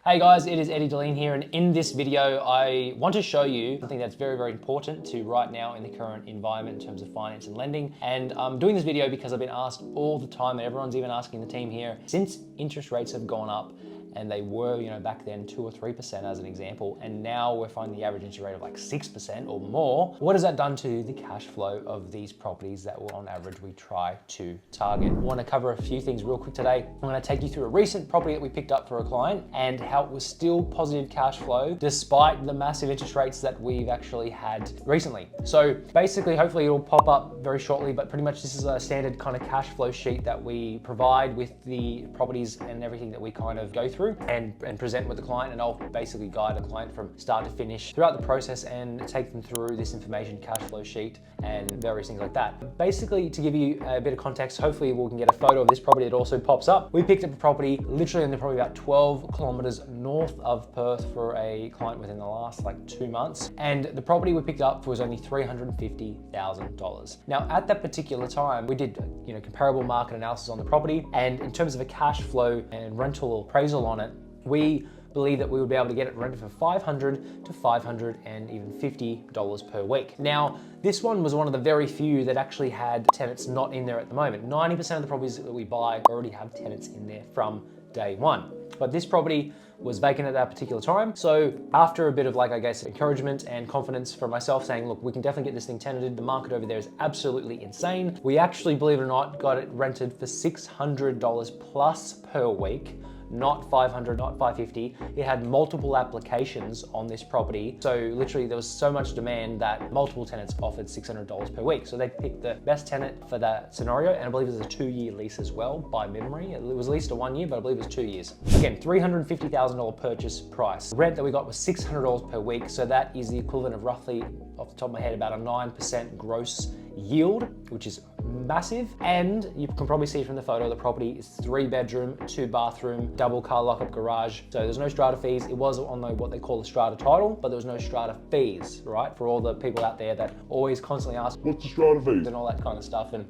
Hey guys, it is Eddie Deline here, and in this video, I want to show you something that's very, very important to right now in the current environment in terms of finance and lending. And I'm doing this video because I've been asked all the time, and everyone's even asking the team here, since interest rates have gone up, and they were, back then 2 or 3% as an example, and now we're finding the average interest rate of like 6% or more. What has that done to the cash flow of these properties that on average we try to target? I want to cover a few things real quick today. I'm going to take you through a recent property that we picked up for a client and how it was still positive cash flow despite the massive interest rates that we've actually had recently. So basically, hopefully it'll pop up very shortly, but pretty much this is a standard kind of cash flow sheet that we provide with the properties and everything that we kind of go through and present with the client, and I'll basically guide a client from start to finish throughout the process and take them through this information, cash flow sheet and various things like that. Basically, to give you a bit of context, hopefully we can get a photo of this property that also pops up. We picked up a property literally only probably about 12 kilometers north of Perth for a client within the last 2 months, and the property we picked up was only $350,000. Now at that particular time, we did comparable market analysis on the property, and in terms of a cash flow and rental appraisal on it, we believe that we would be able to get it rented for $500 to $550 per week. Now, this one was one of the very few that actually had tenants not in there at the moment. 90% of the properties that we buy already have tenants in there from day one. But this property was vacant at that particular time. So after a bit of encouragement and confidence from myself saying, look, we can definitely get this thing tenanted. The market over there is absolutely insane. We actually, believe it or not, got it rented for $600 plus per week. Not $500, not $550. It had multiple applications on this property. So literally there was so much demand that multiple tenants offered $600 per week. So they picked the best tenant for that scenario. And I believe it was a 2-year lease as well by memory. It was leased to 1 year, but I believe it was 2 years. Again, $350,000 purchase price. The rent that we got was $600 per week. So that is the equivalent of roughly, off the top of my head, about a 9% gross yield, which is massive. And you can probably see from the photo, the property is 3-bedroom, 2-bathroom, double car lockup garage. So there's no strata fees. It was on what they call a strata title, but there was no strata fees, right? For all the people out there that always constantly ask, what's the strata fees? And all that kind of stuff, and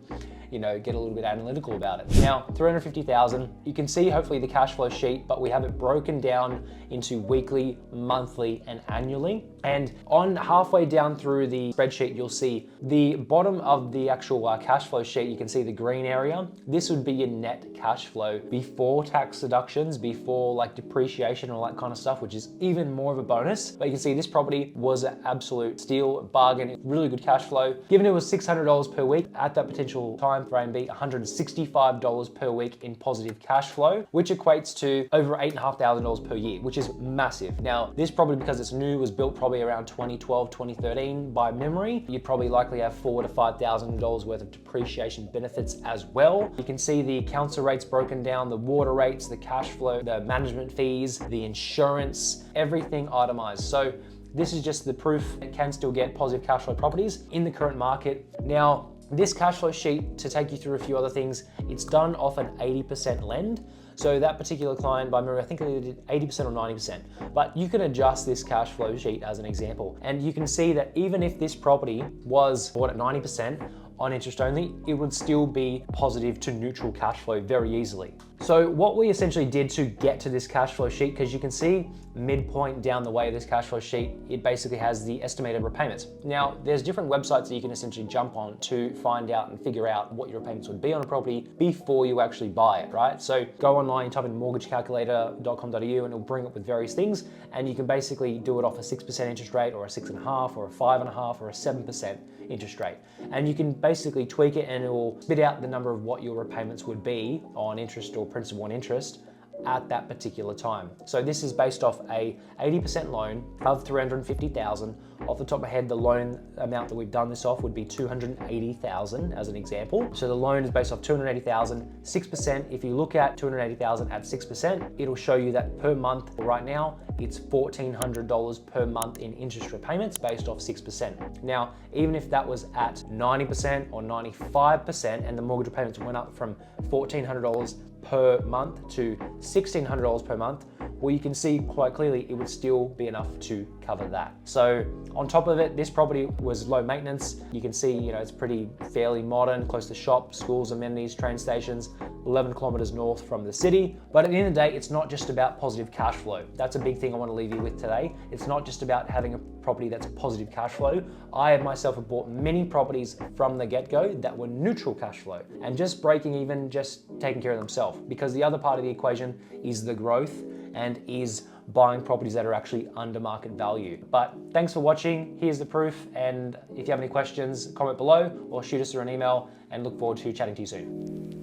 get a little bit analytical about it. Now, $350,000, you can see hopefully the cash flow sheet, but we have it broken down into weekly, monthly, and annually. And on halfway down through the spreadsheet, you'll see the bottom of the actual cash flow sheet, you can see the green area. This would be your net cash flow before tax deductions, before depreciation and all that kind of stuff, which is even more of a bonus. But you can see this property was an absolute steal, bargain, really good cash flow. Given it was $600 per week, at that potential time frame be $165 per week in positive cash flow, which equates to over $8,500 per year, which is massive. Now, this property, because it's new, was built probably around 2012, 2013 by memory. You'd probably likely have $4,000 to $5,000 worth of depreciation benefits as well. You can see the council rates broken down, the water rates, the cash flow, the management fees, the insurance, everything itemized. So this is just the proof it can still get positive cash flow properties in the current market. Now, this cash flow sheet, to take you through a few other things, it's done off an 80% lend. So that particular client, by memory, I think they did 80% or 90%, but you can adjust this cash flow sheet as an example. And you can see that even if this property was bought at 90% on interest only, it would still be positive to neutral cash flow very easily. So what we essentially did to get to this cash flow sheet, because you can see midpoint down the way of this cash flow sheet, it basically has the estimated repayments. Now, there's different websites that you can essentially jump on to find out and figure out what your repayments would be on a property before you actually buy it, right? So go online, type in mortgagecalculator.com.au, and it'll bring up with various things, and you can basically do it off a 6% interest rate, or a 6.5%, or a 5.5%, or a 7% interest rate. And you can basically tweak it, and it will spit out the number of what your repayments would be on interest or principal and interest at that particular time. So this is based off a 80% loan of $350,000. Off the top of my head, the loan amount that we've done this off would be $280,000 as an example. So the loan is based off $280,000, 6%. If you look at $280,000 at 6%, it'll show you that per month right now, it's $1,400 per month in interest repayments based off 6%. Now, even if that was at 90% or 95% and the mortgage repayments went up from $1,400 per month to $1,600 per month, well, you can see quite clearly it would still be enough to cover that. So on top of it, this property was low maintenance. You can see, it's pretty fairly modern, close to shops, schools, amenities, train stations, 11 kilometers north from the city. But at the end of the day, it's not just about positive cash flow. That's a big thing I want to leave you with today. It's not just about having a property that's positive cash flow. I myself have bought many properties from the get-go that were neutral cash flow and just breaking even, just taking care of themselves, because the other part of the equation is the growth and is buying properties that are actually under market value. But thanks for watching. Here's the proof. And if you have any questions, comment below or shoot us through an email, and look forward to chatting to you soon.